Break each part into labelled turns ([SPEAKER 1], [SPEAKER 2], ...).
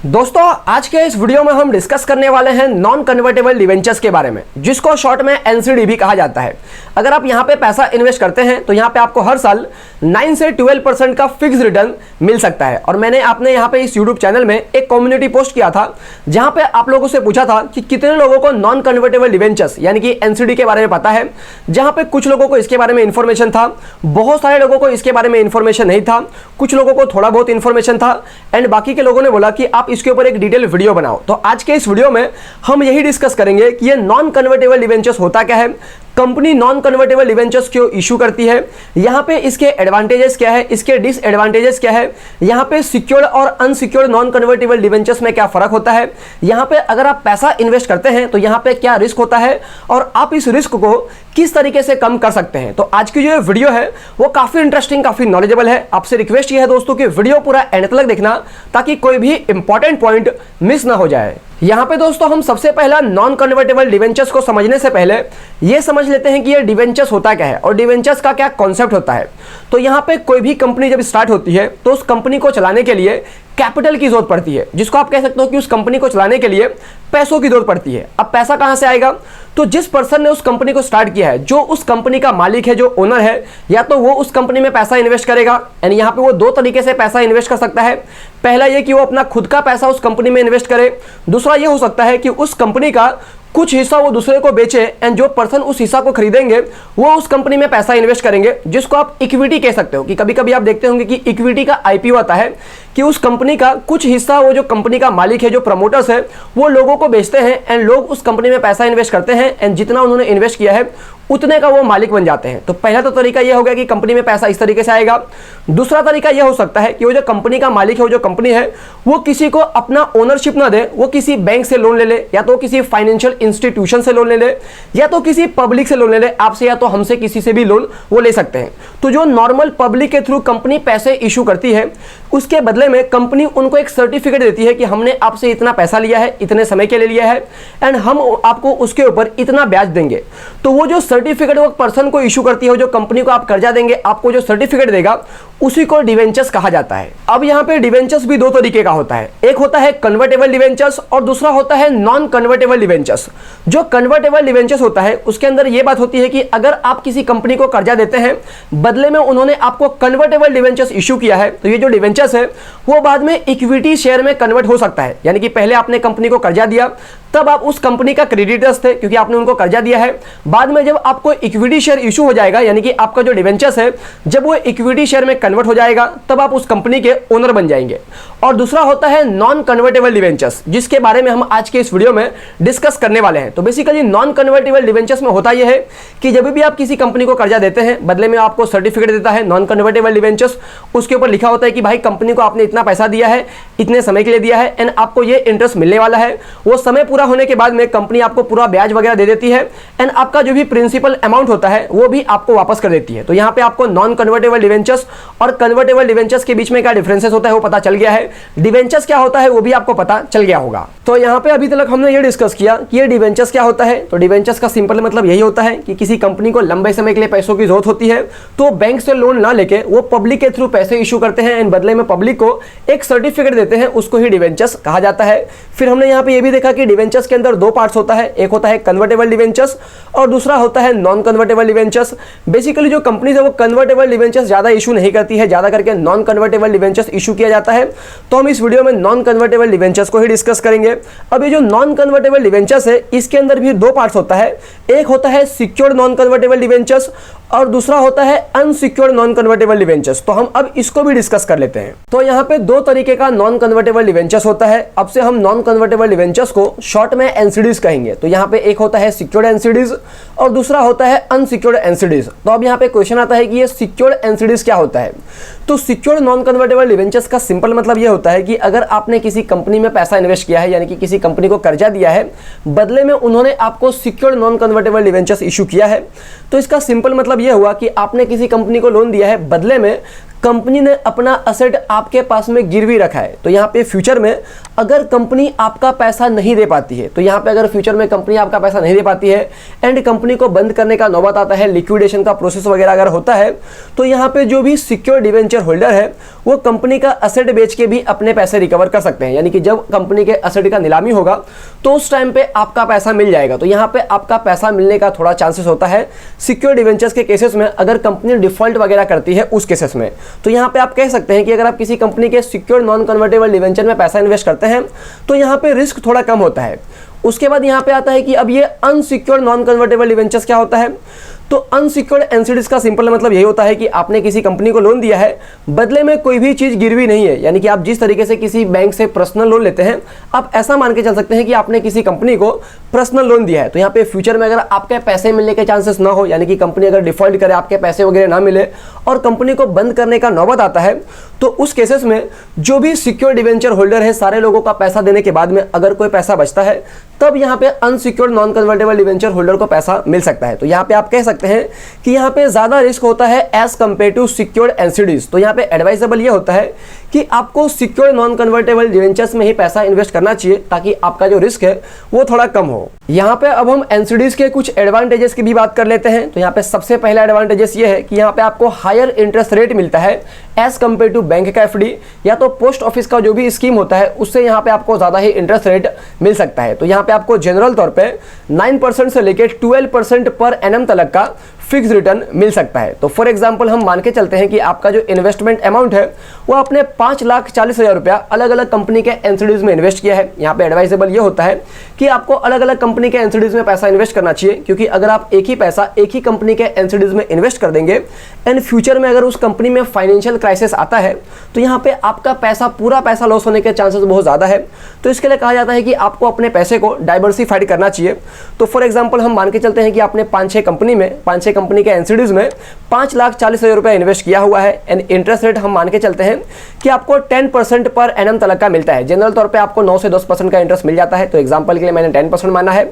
[SPEAKER 1] दोस्तों आज के इस वीडियो में हम डिस्कस करने वाले हैं नॉन कन्वर्टेबल डिवेंचर्स के बारे में, जिसको शॉर्ट में एनसीडी भी कहा जाता है। अगर आप यहां पे पैसा इन्वेस्ट करते हैं तो यहां पे आपको हर साल 9 से 12% का फिक्स रिटर्न मिल सकता है। और मैंने आपने यहां पे इस यूट्यूब चैनल में एक कम्युनिटी पोस्ट किया था जहां पे आप लोगों से पूछा था कि कितने लोगों को नॉन कन्वर्टेबल डिवेंचर्स यानी कि एनसीडी के बारे में पता है। जहां पे कुछ लोगों को इसके बारे में इंफॉर्मेशन था, बहुत सारे लोगों को इसके बारे में इंफॉर्मेशन नहीं था, कुछ लोगों को थोड़ा बहुत इंफॉर्मेशन था एंड बाकी के लोगों ने बोला कि आप इसके ऊपर एक डिटेल वीडियो बनाओ। तो आज के इस वीडियो में हम यही डिस्कस करेंगे कि ये नॉन कन्वर्टेबल डिवेंचर्स होता क्या है, कंपनी नॉन कन्वर्टेबल डिवेंचर्स क्यों इशू करती है, यहां पे इसके एडवांटेजेस क्या है, इसके डिसएडवांटेजेस क्या है, यहां पे सिक्योर्ड और अनसिक्योर्ड नॉन कन्वर्टेबल डिवेंचर्स में क्या फर्क होता है, यहां पे अगर आप पैसा इन्वेस्ट करते हैं तो यहां पे क्या रिस्क होता है और आप इस रिस्क को किस तरीके से कम कर सकते हैं। तो आज की जो वीडियो है वो काफी इंटरेस्टिंग, काफी नॉलेजेबल है। आपसे रिक्वेस्ट ये है दोस्तों कि वीडियो पूरा एंड तक देखना ताकि कोई भी इंपॉर्टेंट पॉइंट मिस ना हो जाए। यहां पे दोस्तों हम सबसे पहला नॉन कन्वर्टेबल डिवेंचर्स को समझने से पहले ये समझ लेते हैं कि ये डिवेंचर्स होता क्या है और डिवेंचर्स का क्या कॉन्सेप्ट होता है। तो यहां पे कोई भी कंपनी जब स्टार्ट होती है तो उस कंपनी को चलाने के लिए कैपिटल की जरूरत पड़ती है, जिसको आप कह सकते हो कि उस कंपनी को चलाने के लिए पैसों की जरूरत पड़ती है। अब पैसा कहां से आएगा? तो जिस पर्सन ने उस कंपनी को स्टार्ट किया है, जो उस कंपनी का मालिक है, जो ओनर है, या तो वो उस कंपनी में पैसा इन्वेस्ट करेगा। यानी यहां पे वो दो तरीके से पैसा इन्वेस्ट कर सकता है। पहला ये कि वो अपना खुद का पैसा उस कंपनी में इन्वेस्ट करे। दूसरा ये हो सकता है कि उस कंपनी का कुछ हिस्सा वो दूसरे को बेचे एंड जो पर्सन उस हिस्सा को खरीदेंगे वो उस कंपनी में पैसा इन्वेस्ट करेंगे, जिसको आप इक्विटी कह सकते हो। कि कभी कभी आप देखते होंगे कि इक्विटी का आईपीओ आता है कि उस कंपनी का कुछ हिस्सा वो जो कंपनी का मालिक है, जो प्रमोटर्स है, वो लोगों को बेचते हैं एंड लोग उस कंपनी में पैसा इन्वेस्ट करते हैं एंड जितना उन्होंने इन्वेस्ट किया है उतने का वो मालिक बन जाते हैं। तो पहला तो तरीका ये हो गया कि कंपनी में पैसा इस तरीके से आएगा। दूसरा तरीका ये हो सकता है कि वो जो कंपनी का मालिक है, वो जो कंपनी है, वो किसी को अपना ओनरशिप ना दे, वो किसी बैंक से लोन ले ले, या तो किसी फाइनेंशियल इंस्टीट्यूशन से लोन ले ले, या तो किसी पब्लिक से लोन ले ले, आपसे या तो हमसे, किसी से भी लोन वो ले सकते हैं। तो जो नॉर्मल पब्लिक के थ्रू कंपनी पैसे इशू करती है, उसके बदले में कंपनी उनको एक सर्टिफिकेट देती है कि हमने आपसे इतना पैसा लिया है, इतने समय के लिए लिया है एंड हम आपको उसके ऊपर इतना ब्याज देंगे। तो वो जो सर्टिफिकेट वो पर्सन को इशू करती है, जो कंपनी को आप कर्जा देंगे, आपको जो सर्टिफिकेट देगा, उसी को डिवेंचर्स कहा जाता है। अब यहां पे डिवेंचर्स भी दो तरीके का होता है, एक होता है कन्वर्टेबल डिवेंचर्स और दूसरा होता है नॉन कन्वर्टेबल डिवेंचर्स। जो कन्वर्टेबल डिवेंचर्स होता है उसके अंदर यह बात होती है कि अगर आप किसी कंपनी को कर्जा देते हैं, बदले में उन्होंने आपको कन्वर्टेबल डिवेंचर्स इशू किया है, तो ये जो डिवेंचर्स है वो बाद में इक्विटी शेयर में कन्वर्ट हो सकता है। यानी कि पहले आपने कंपनी को कर्जा दिया, तब आप उस कंपनी का क्रेडिटर्स थे क्योंकि आपने उनको कर्जा दिया है। बाद में जब आपको इक्विटी शेयर इशू हो जाएगा, यानी कि आपका जो डिवेंचर्स है जब वो इक्विटी शेयर में कन्वर्ट हो जाएगा, तब आप उस कंपनी के ओनर बन जाएंगे। और दूसरा होता है नॉन कन्वर्टेबल डिवेंचर्स, जिसके बारे में हम आज के इस वीडियो में डिस्कस करने वाले हैं। तो बेसिकली नॉन कन्वर्टेबल डिवेंचर्स में होता यह है कि जब भी आप किसी कंपनी को कर्जा देते हैं, बदले में आपको सर्टिफिकेट देता है नॉन कन्वर्टेबल डिवेंचर्स। उसके ऊपर लिखा होता है कि भाई कंपनी को आपने इतना पैसा दिया है, इतने समय के लिए दिया है एंड आपको ये इंटरेस्ट मिलने वाला है। वो समय पूरा होने के बाद में कंपनी आपको पूरा ब्याज वगैरह दे देती है एंड आपका जो भी प्रिंसिपल अमाउंट होता है वो भी आपको वापस कर देती है। तो यहाँ पे आपको नॉन कन्वर्टेबल डिवेंचर्स और कन्वर्टेबल डिवेंचर्स के बीच में क्या डिफरेंसेस होता है वो पता चल गया है। डिवेंचर्स क्या होता है वो भी आपको पता चल गया होगा। तो यहाँ पे अभी तक हमने ये डिस्कस किया कि ये डिवेंचर्स क्या होता है। तो डिवेंचर्स का सिंपल मतलब यही होता है कि किसी कंपनी को लंबे समय के लिए पैसों की जरूरत होती है, तो बैंक से लोन ना लेके वो पब्लिक के थ्रू पैसे इशू करते हैं एंड बदले में पब्लिक को एक सर्टिफिकेट देते हैं, उसको ही डिवेंचर्स कहा जाता है। फिर हमने यहाँ पे ये भी देखा कि डिवेंचर्स के अंदर दो पार्ट्स होता है, एक होता है कन्वर्टेबल डिवेंचर्स और दूसरा होता है नॉन कन्वर्टेबल डिवेंचर्स। बेसिकली जो कंपनीज है वो कन्वर्टेबल डिवेंचर्स ज्यादा इशू नहीं करती है, ज्यादा करके नॉन कन्वर्टेबल डिवेंचर्स इशू किया जाता है। तो हम इस वीडियो में नॉन कन्वर्टेबल डिवेंचर्स को ही डिस्कस करेंगे। अब ये जो नॉन कन्वर्टेबल डिवेंचर्स है इसके अंदर भी दो पार्ट्स होता है, एक होता है सिक्योर्ड नॉन कन्वर्टेबल डिवेंचर्स और दूसरा होता है अनसिक्योर्ड नॉन कन्वर्टेबल डिवेंचर्स। तो हम अब इसको भी डिस्कस कर लेते हैं। तो यहाँ पे दो तरीके का नॉन कन्वर्टेबल डिवेंचर्स होता है। अब से हम नॉन कन्वर्टेबल डिवेंचर्स को शॉर्ट में एनसीडीज कहेंगे। तो यहाँ पे एक होता है सिक्योर्ड एनसीडीज और दूसरा होता है अनसिक्योर्ड एनसीडीज। तो अब यहाँ पे क्वेश्चन आता है कि ये सिक्योर्ड एनसीडीज क्या होता है। तो सिक्योर्ड नॉन कन्वर्टेबल डिवेंचर्स का सिंपल मतलब ये होता है कि अगर आपने किसी कंपनी में पैसा इन्वेस्ट किया है, यानी कि किसी कंपनी को कर्जा दिया है, बदले में उन्होंने आपको secured non convertible debentures issue किया है, तो इसका सिंपल मतलब ये हुआ कि आपने किसी कंपनी को लोन दिया है, बदले में कंपनी ने अपना असेट आपके पास में गिरवी रखा है। तो यहाँ पे फ्यूचर में अगर कंपनी आपका पैसा नहीं दे पाती है, तो यहाँ पे अगर फ्यूचर में कंपनी आपका पैसा नहीं दे पाती है एंड कंपनी को बंद करने का नौबत आता है, लिक्विडेशन का प्रोसेस वगैरह अगर होता है, तो यहाँ पे जो भी सिक्योर डिवेंचर होल्डर है वो कंपनी का असेट बेच के भी अपने पैसे रिकवर कर सकते हैं। यानी कि जब कंपनी के असेट का नीलामी होगा तो उस टाइम पे आपका पैसा मिल जाएगा। तो यहाँ पे आपका पैसा मिलने का थोड़ा चांसेस होता है सिक्योर डिवेंचर्स के केसेस में, अगर कंपनी डिफॉल्ट वगैरह करती है उस केसेस में। तो यहाँ पे आप कह सकते हैं कि अगर आप किसी कंपनी के सिक्योर नॉन कन्वर्टेबल डिवेंचर में पैसा इन्वेस्ट करते हैं तो यहाँ पे रिस्क थोड़ा कम होता है। उसके बाद यहाँ पे आता है कि अब ये अनसिक्योर्ड नॉन कन्वर्टेबल डिवेंचर्स क्या होता है। तो अनसिक्योर्ड एनसीडीज का सिंपल मतलब यही होता है कि आपने किसी कंपनी को लोन दिया है, बदले में कोई भी चीज गिरवी नहीं है। यानी कि आप जिस तरीके से किसी बैंक से पर्सनल लोन लेते हैं, आप ऐसा मान के चल सकते हैं कि आपने किसी कंपनी को पर्सनल लोन दिया है। तो यहाँ पे फ्यूचर में अगर आपके पैसे मिलने के चांसेस ना हो, यानी कि कंपनी अगर डिफॉल्ट करे, आपके पैसे वगैरह ना मिले और कंपनी को बंद करने का नौबत आता है, तो उस केसेस में जो भी सिक्योर डिवेंचर होल्डर है, सारे लोगों का पैसा देने के बाद में अगर कोई पैसा बचता है, तब यहाँ पे unsecured non convertible debenture holder को पैसा मिल सकता है। तो यहाँ पे आप कह सकते हैं कि यहाँ पे ज्यादा रिस्क होता है as compared to secured NCDs. तो यहाँ पे एडवाइजेबल ये होता है कि आपको सिक्योर्ड नॉन कन्वर्टेबल डिवेंचर्स में ही पैसा इन्वेस्ट करना चाहिए, ताकि आपका जो रिस्क है वो थोड़ा कम हो। यहाँ पे अब हम एनसीडीज के कुछ एडवांटेजेस की भी बात कर लेते हैं। तो यहाँ पे सबसे पहला एडवांटेजेस ये है कि यहाँ पे आपको हायर इंटरेस्ट रेट मिलता है एज कंपेयर टू बैंक का एफडी या तो पोस्ट ऑफिस का जो भी स्कीम होता है, उससे यहाँ पे आपको ज्यादा ही इंटरेस्ट रेट मिल सकता है। तो यहाँ पे आपको जनरल तौर पे 9% से लेकर 12% पर एनम तक का फिक्स रिटर्न मिल सकता है। तो फॉर एग्जांपल हम मान के चलते हैं कि आपका जो इन्वेस्टमेंट अमाउंट है वो आपने 5,40,000 रुपया अलग अलग कंपनी के एनसीडीज में इन्वेस्ट किया है। यहाँ पे एडवाइजेबल ये होता है कि आपको अलग अलग कंपनी के एनसीडीज में पैसा इन्वेस्ट करना चाहिए, क्योंकि अगर आप एक ही पैसा एक ही कंपनी के एनसीडीज में इन्वेस्ट कर देंगे एंड फ्यूचर में अगर उस कंपनी में फाइनेंशियल क्राइसिस आता है, तो यहाँ पे आपका पैसा पूरा पैसा लॉस होने के चांसेस बहुत ज्यादा है। तो इसके लिए कहा जाता है कि आपको अपने पैसे को डाइवर्सिफाइड करना चाहिए। तो फॉर एग्जाम्पल हम मान के चलते हैं कि आपने 5-6 कंपनी के एनसीडीज में 5,40,000 रुपया इन्वेस्ट किया हुआ है एंड इंटरेस्ट रेट हम मान के चलते हैं कि आपको 10% पर एनम तक का मिलता है। जनरल तौर पे आपको 9 से 10% का इंटरेस्ट मिल जाता है। तो एग्जांपल के लिए मैंने 10% माना है।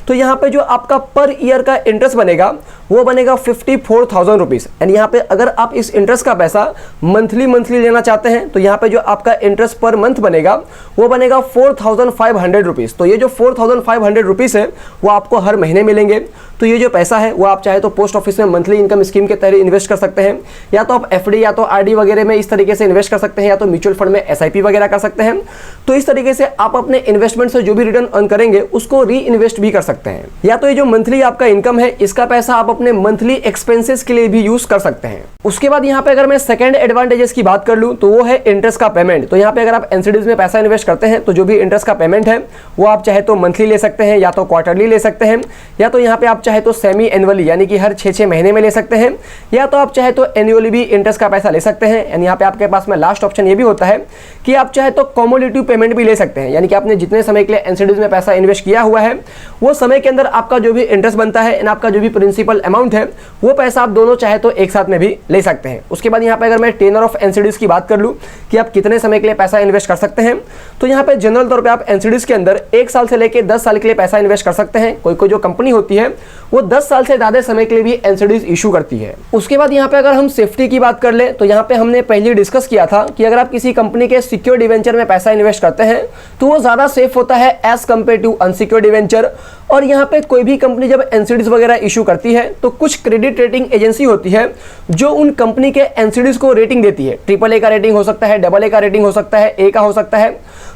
[SPEAKER 1] तो यहाँ पे जो आपका पर ईयर का इंटरेस्ट बनेगा वो बनेगा 54,000 रुपीज। एंड यहाँ पे अगर आप इस इंटरेस्ट का पैसा मंथली लेना चाहते हैं, तो यहाँ पे जो आपका इंटरेस्ट पर मंथ बनेगा वो बनेगा 4,500 रुपीज। तो ये जो 4,500 रुपीज है वो आपको हर महीने मिलेंगे। तो ये जो पैसा है वो आप चाहे तो पोस्ट ऑफिस में मंथली इनकम स्कीम के तहत इन्वेस्ट कर सकते हैं, या तो आप एफडी या तो आरडी वगैरह में इस तरीके से इन्वेस्ट कर सकते हैं, या तो म्यूचुअल फंड में एसआईपी वगैरह कर सकते हैं। तो इस तरीके से आप अपने इन्वेस्टमेंट से जो भी रिटर्न अर्न करेंगे उसको री इन्वेस्ट भी कर सकते हैं। या तो ये जो मंथली आपका इनकम है, इसका पैसा आप अपने मंथली एक्सपेंसेस के लिए भी यूज कर सकते हैं। उसके बाद यहाँ पे अगर मैं सेकंड एडवांटेजेस की बात कर लूँ तो वो है इंटरेस्ट का पेमेंट। तो यहाँ पे अगर आप एनसीडीज में पैसा इन्वेस्ट करते हैं तो जो भी इंटरेस्ट का पेमेंट है वो आप चाहे तो मंथली ले सकते हैं, या तो क्वार्टरली ले सकते हैं, या तो यहाँ पे आप चाहे तो सेमी एनुअली यानी कि हर 6-6 महीने में ले सकते हैं, या तो आप चाहे तो एनुअली भी इंटरेस्ट का पैसा ले सकते हैं। एंड यहाँ पे आपके पास में लास्ट ऑप्शन ये भी होता है कि आप चाहे तो कॉम्युलेटिव पेमेंट भी ले सकते हैं, यानी कि आपने जितने समय के लिए एनसीडीज में पैसा इन्वेस्ट किया हुआ है वो समय के अंदर आपका जो भी इंटरेस्ट बनता है एंड आपका जो भी प्रिंसिपल अमाउंट है वो पैसा आप दोनों चाहे तो एक साथ में भी ले सकते हैं। उसके बाद यहाँ पे अगर मैं टेनर ऑफ एनसीडीज की बात कर लूँ कि आप कितने समय के लिए पैसा इन्वेस्ट कर सकते हैं, तो यहाँ पे जनरल तौर पे आप एनसीडीज के अंदर 1 साल से लेकर 10 साल के लिए पैसा इन्वेस्ट कर सकते हैं। कोई जो कंपनी होती है वो 10 साल से ज्यादा समय के लिए भी एनसीडीज इशू करती है। उसके बाद यहाँ पे अगर हम सेफ्टी की बात कर ले तो यहाँ पे हमने पहले डिस्कस किया था कि अगर आप किसी कंपनी के सिक्योर डिवेंचर में पैसा इन्वेस्ट करते हैं तो वो ज्यादा सेफ होता है as compared to unsecure debenture. और यहाँ पे कोई भी कंपनी जब एनसीडीज वगैरह इशू करती है तो कुछ क्रेडिट रेटिंग एजेंसी होती है जो उन कंपनी के एनसीडीज को रेटिंग देती है। AAA का रेटिंग हो सकता है, AA का रेटिंग हो सकता है, A का हो सकता है।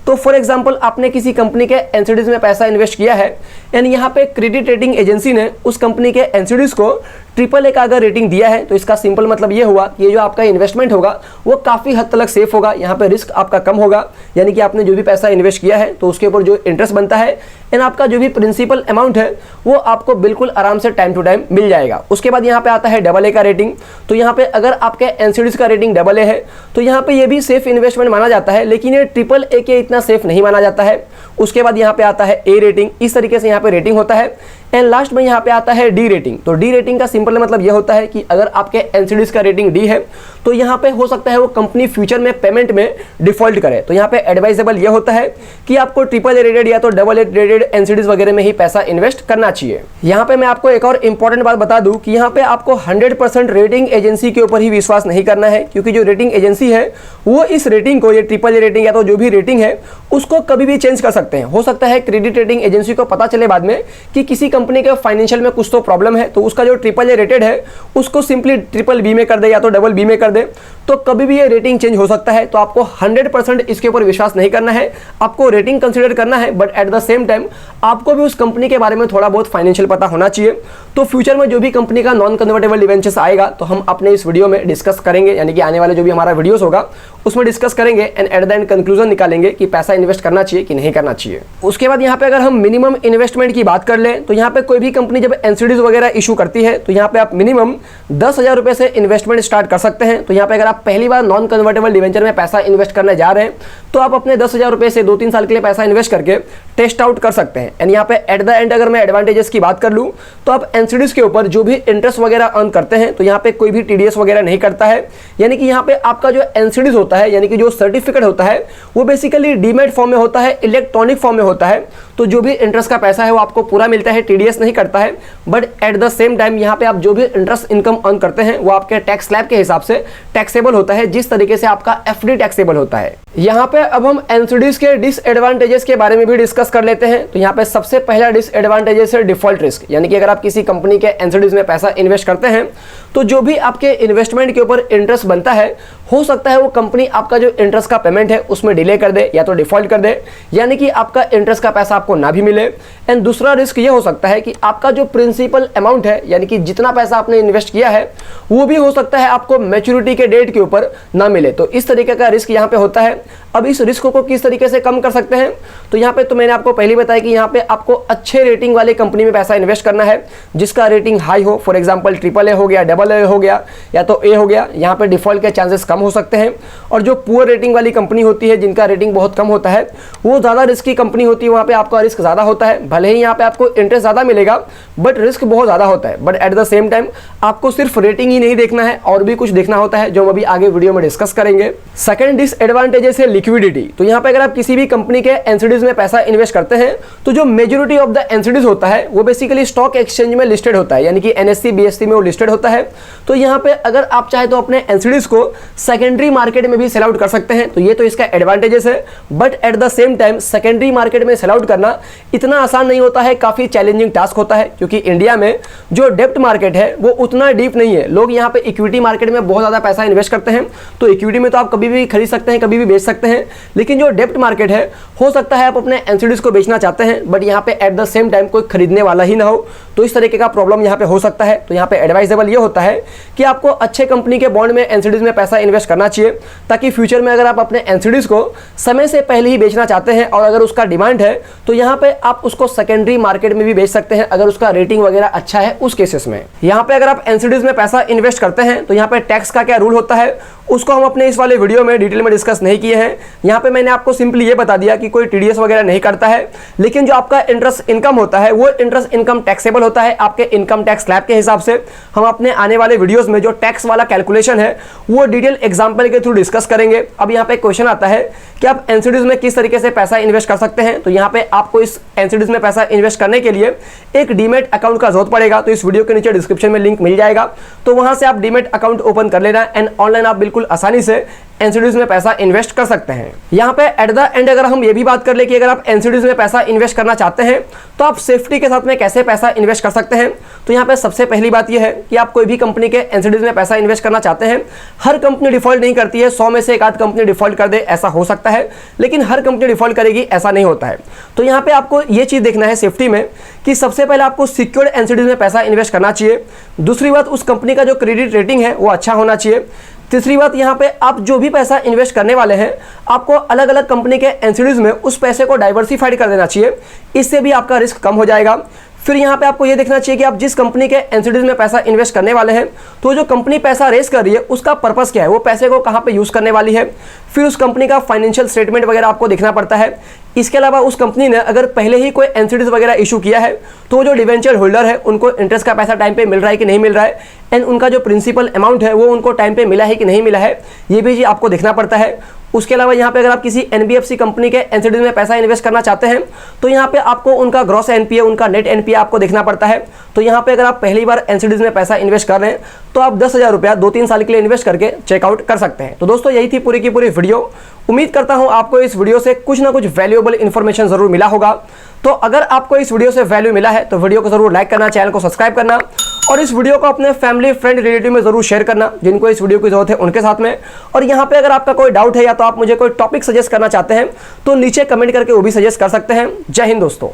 [SPEAKER 1] तो फॉर एग्जांपल आपने किसी कंपनी के एनसीडीज में पैसा इन्वेस्ट किया है एंड यहाँ पे क्रेडिट रेटिंग एजेंसी ने उस कंपनी के एनसीडीज को AAA का अगर रेटिंग दिया है, तो इसका सिंपल मतलब ये हुआ कि ये जो आपका इन्वेस्टमेंट होगा वो काफी हद तक सेफ होगा। यहाँ पे रिस्क आपका कम होगा, यानी कि आपने जो भी पैसा इन्वेस्ट किया है तो उसके ऊपर जो इंटरेस्ट बनता है एंड आपका जो भी प्रिंसिपल अमाउंट है वो आपको बिल्कुल आराम से टाइम टू टाइम मिल जाएगा। उसके बाद यहाँ पे आता है AA का रेटिंग। तो यहाँ पे अगर आपके एनसीडीज का रेटिंग AA है तो यहाँ पे ये भी सेफ इन्वेस्टमेंट माना जाता है, लेकिन ये AAA के इतना सेफ नहीं माना जाता है। उसके बाद यहाँ पे आता है A रेटिंग। इस तरीके से यहाँ पे रेटिंग होता है। एंड लास्ट में यहाँ पे आता है डी रेटिंग। तो डी रेटिंग का सिंपल मतलब ये होता है कि अगर आपके एनसीडीज का रेटिंग डी है तो यहाँ पे हो सकता है वो कंपनी फ्यूचर में पेमेंट में डिफॉल्ट करे। तो यहाँ पे एडवाइजेबल ये होता है कि आपको AAA रेटेड या तो AA रेटेड एनसीडीज वगैरह में ही पैसा इन्वेस्ट करना चाहिए। यहाँ पे मैं आपको एक और इंपॉर्टेंट बात बता दूं कि यहाँ पे आपको 100% रेटिंग एजेंसी के ऊपर ही विश्वास नहीं करना है, क्योंकि जो रेटिंग एजेंसी है वो इस रेटिंग को, ये AAA रेटिंग या तो जो भी रेटिंग है उसको कभी भी चेंज कर सकते हैं। हो सकता है क्रेडिट रेटिंग एजेंसी को पता चले बाद में कि किसी कंपनी के फाइनेंशियल में कुछ तो प्रॉब्लम है, तो उसका जो AAA रेटेड है उसको सिंपली BBB में कर दे या तो BB में कर दे, तो कभी भी ये रेटिंग चेंज हो सकता है। तो आपको 100% इसके ऊपर विश्वास नहीं करना है, आपको रेटिंग कंसीडर करना है, but at the same time आपको भी उस कंपनी के बारे में थोड़ा बहुत फाइनेंशियल पता होना चाहिए। तो फ्यूचर में जो भी कंपनी का नॉन कन्वर्टेबल डिवेंचर्स आएगा तो हम अपने इस वीडियो में डिस्कस करेंगे, यानी कि आने वाले जो भी हमारा वीडियोस होगा उसमें डिस्कस करेंगे and at the end conclusion निकालेंगे कि पैसा इन्वेस्ट करना चाहिए कि नहीं करना चाहिए। उसके बाद यहाँ पे अगर हम मिनिमम इन्वेस्टमेंट की बात कर लें तो यहाँ पे कोई भी कंपनी जब एनसीडीज वगैरह इशू करती है तो यहाँ पे आप मिनिमम 10,000 रुपए से इन्वेस्टमेंट स्टार्ट कर सकते हैं। तो यहाँ पे अगर आप पहली बार नॉन कन्वर्टेबल डिवेंचर में पैसा इन्वेस्ट करने जा रहे हैं तो आप अपने 10,000 रुपए से 2-3 साल के लिए पैसा इन्वेस्ट करके टेस्ट आउट कर सकते हैं। एंड यहाँ पे एट द एंड अगर मैं एडवांटेजेस की बात कर लूँ तो आप एनसीडीज के ऊपर जो भी इंटरेस्ट वगैरह अर्न करते हैं तो यहाँ पे कोई भी टीडीएस वगैरह नहीं करता है, यानी कि यहाँ पे आपका जो एनसीडीज होता है, यानी कि जो सर्टिफिकेट होता है वो बेसिकली डीमेट फॉर्म में होता है, इलेक्ट्रॉनिक फॉर्म में होता है। तो जो भी इंटरेस्ट का पैसा है वो आपको पूरा मिलता है, टीडीएस नहीं करता है। But at the same time यहाँ पे आप जो भी इंटरेस्ट इनकम अर्न करते हैं वो आपके टैक्स स्लैब के हिसाब से टैक्सेबल होता है, जिस तरीके से आपका एफडी टैक्सेबल होता है। यहाँ पे अब हम एनसीडीज के डिसएडवांटेजेस के बारे में भी डिस्कस कर लेते हैं। तो यहाँ पे सबसे पहला डिसएडवांटेजेस है डिफॉल्ट रिस्क, यानी कि अगर आप किसी कंपनी के एनसीडीज में पैसा इन्वेस्ट करते हैं तो जो भी आपके इन्वेस्टमेंट के ऊपर इंटरेस्ट बनता है हो सकता है वो कंपनी आपका जो इंटरेस्ट का पेमेंट है उसमें डिले कर दे या तो डिफॉल्ट कर दे, यानी कि आपका इंटरेस्ट का पैसा आपको ना भी मिले। एंड दूसरा रिस्क ये हो सकता है कि आपका जो प्रिंसिपल अमाउंट है, यानी कि जितना पैसा आपने इन्वेस्ट किया है वो भी हो सकता है आपको मैच्योरिटी के डेट के ऊपर ना मिले। तो इस तरीके का रिस्क यहाँ पे होता है। अब इस रिस्क को किस तरीके से कम कर सकते हैं, तो यहाँ पे तो मैंने आपको पहले बताया कि यहाँ पे आपको अच्छे रेटिंग वाले कंपनी में पैसा इन्वेस्ट करना है जिसका रेटिंग हाई हो। फॉर एग्जांपल AAA हो गया, AA हो गया या तो A हो गया, यहाँ पे डिफॉल्ट के चांसेस कम हो सकते हैं। और जो पुअर रेटिंग वाली कंपनी होती है, जिनका रेटिंग बहुत कम होता है, वो ज़्यादा रिस्की कंपनी होती है, वहाँ पे आपका रिस्क ज़्यादा होता है। भले ही यहाँ पे आपको इंटरेस्ट ज़्यादा मिलेगा बट रिस्क बहुत ज़्यादा होता है। But at the same time आपको सिर्फ रेटिंग ही नहीं देखना है, और भी कुछ देखना होता है जो हम अभी आगे वीडियो में डिस्कस करेंगे। सेकंड डिसएडवांटेजेस है लिक्विडिटी। तो यहाँ पे अगर आप किसी भी कंपनी के एनसीडीज में पैसा इन्वेस्ट करते हैं तो जो मेजॉरिटी ऑफ द एनसीडीज होता है वो बेसिकली स्टॉक एक्सचेंज में लिस्टेड होता है, यानी कि NSE BSE में वो लिस्टेड होता है। तो यहाँ पे अगर आप चाहे तो अपने एनसीडीज को सेकेंडरी मार्केट में भी सेल आउट कर सकते हैं, तो ये तो इसका एडवांटेजेस है। But at the same time secondary market में सेल आउट करना इतना आसान नहीं होता है, काफी चैलेंजिंग टास्क होता है, क्योंकि इंडिया में जो डेब्ट मार्केट है वो उतना डीप नहीं है। लोग यहाँ पे इक्विटी मार्केट में बहुत ज्यादा पैसा इन्वेस्ट करते हैं, तो इक्विटी में तो आप कभी भी खरीद सकते हैं, कभी भी बेच सकते हैं। लेकिन जो डेब्ट मार्केट है, हो सकता है आप अपने एनसीडीज को बेचना चाहते हैं बट यहाँ पे एट द सेम टाइम कोई खरीदने वाला ही ना हो, तो इस तरीके का प्रॉब्लम यहाँ पे हो सकता है। तो यहाँ पे एडवाइजेबल ये होता है कि आपको अच्छे कंपनी के बॉन्ड में एनसीडीज में पैसा इन्वेस्ट करना चाहिए, ताकि फ्यूचर में अगर आप अपने एनसीडीज को समय से पहले ही बेचना चाहते हैं और अगर उसका डिमांड है तो यहाँ पे आप उसको सेकेंडरी मार्केट में भी बेच सकते हैं, अगर उसका रेटिंग वगैरह अच्छा है उस केसेस में। यहाँ पे अगर आप एनसीडीज में पैसा इन्वेस्ट करते हैं तो यहाँ पे टैक्स का क्या रूल होता है उसको हम अपने इस वाले वीडियो में डिटेल में डिस्कस नहीं किए हैं। यहाँ पे मैंने आपको सिंपली ये बता दिया कि कोई टीडीएस वगैरह नहीं करता है, लेकिन जो आपका इंटरेस्ट इनकम होता है वो इंटरेस्ट इनकम टैक्सेबल होता है आपके इनकम टैक्स स्लैब के हिसाब से। हम अपने आने वाले वीडियोस में जो टैक्स वाला कैलकुलेशन है वो डिटेल एग्जांपल के थ्रू डिस्कस करेंगे। अब यहाँ पे क्वेश्चन आता है कि आप एनसीडीज में किस तरीके से पैसा इन्वेस्ट कर सकते हैं। तो यहाँ पे आपको इस एनसीडीज में पैसा इन्वेस्ट करने के लिए एक डीमेट अकाउंट का जरूरत पड़ेगा, तो इस वीडियो के नीचे डिस्क्रिप्शन में लिंक मिल जाएगा, तो वहां से आप डीमेट अकाउंट ओपन कर लेना एंड ऑनलाइन आप बिल्कुल आसानी से एनसीडीज में पैसा इन्वेस्ट कर सकते हैं। यहाँ पे एट द एंड अगर हम ये भी बात कर ले कि अगर आप एनसीडीज में पैसा इन्वेस्ट करना चाहते हैं तो आप सेफ्टी के साथ में कैसे पैसा इन्वेस्ट कर सकते हैं। तो यहाँ पे सबसे पहली बात यह है कि आप कोई भी कंपनी के एनसीडीज में पैसा इन्वेस्ट करना चाहते हैं, हर कंपनी डिफॉल्ट नहीं करती है, 100 में से एक आध कंपनी डिफॉल्ट कर दे ऐसा हो सकता है, लेकिन हर कंपनी डिफॉल्ट करेगी ऐसा नहीं होता है। तो यहाँ पे आपको ये चीज देखना है सेफ्टी में कि सबसे पहले आपको सिक्योर्ड एनसीडीज में पैसा इन्वेस्ट करना चाहिए। दूसरी बात, उस कंपनी का जो क्रेडिट रेटिंग है वो अच्छा होना चाहिए। तीसरी बात, यहाँ पे आप जो भी पैसा इन्वेस्ट करने वाले हैं आपको अलग अलग कंपनी के एनसीडीज में उस पैसे को डाइवर्सिफाइड कर देना चाहिए, इससे भी आपका रिस्क कम हो जाएगा। फिर यहाँ पे आपको ये देखना चाहिए कि आप जिस कंपनी के एनसीडीज में पैसा इन्वेस्ट करने वाले हैं, तो जो कंपनी पैसा रेस कर रही है उसका पर्पस क्या है, वो पैसे को कहाँ पे यूज़ करने वाली है। फिर उस कंपनी का फाइनेंशियल स्टेटमेंट वगैरह आपको देखना पड़ता है। इसके अलावा उस कंपनी ने अगर पहले ही कोई एनसीडीज वगैरह इशू किया है तो जो डिवेंचर होल्डर है उनको इंटरेस्ट का पैसा टाइम पे मिल रहा है कि नहीं मिल रहा है, एंड उनका जो प्रिंसिपल अमाउंट है वो उनको टाइम पे मिला है कि नहीं मिला है, ये भी जी आपको देखना पड़ता है। उसके अलावा यहाँ पे अगर आप किसी एनबीएफसी कंपनी के एनसीडीज में पैसा इन्वेस्ट करना चाहते हैं तो यहाँ पे आपको उनका ग्रॉस एनपीए, उनका नेट एनपीए आपको देखना पड़ता है। तो यहाँ पे अगर आप पहली बार एनसीडीज में पैसा इन्वेस्ट कर रहे हैं तो आप 10,000 रुपया 2-3 साल के लिए इन्वेस्ट करके चेकआउट कर सकते हैं। तो दोस्तों यही थी पूरी की पूरी वीडियो। उम्मीद करता हूँ आपको इस वीडियो से कुछ ना कुछ वैल्यूएबल इन्फॉर्मेशन जरूर मिला होगा। तो अगर आपको इस वीडियो से वैल्यू मिला है तो वीडियो को जरूर लाइक करना, चैनल को सब्सक्राइब करना और इस वीडियो को अपने फैमिली, फ्रेंड, रिलेटिव में जरूर शेयर करना जिनको इस वीडियो की जरूरत है उनके साथ में। और यहाँ पे अगर आपका कोई डाउट है या तो आप मुझे कोई टॉपिक सजेस्ट करना चाहते हैं तो नीचे कमेंट करके वो भी सजेस्ट कर सकते हैं। जय हिंद दोस्तों।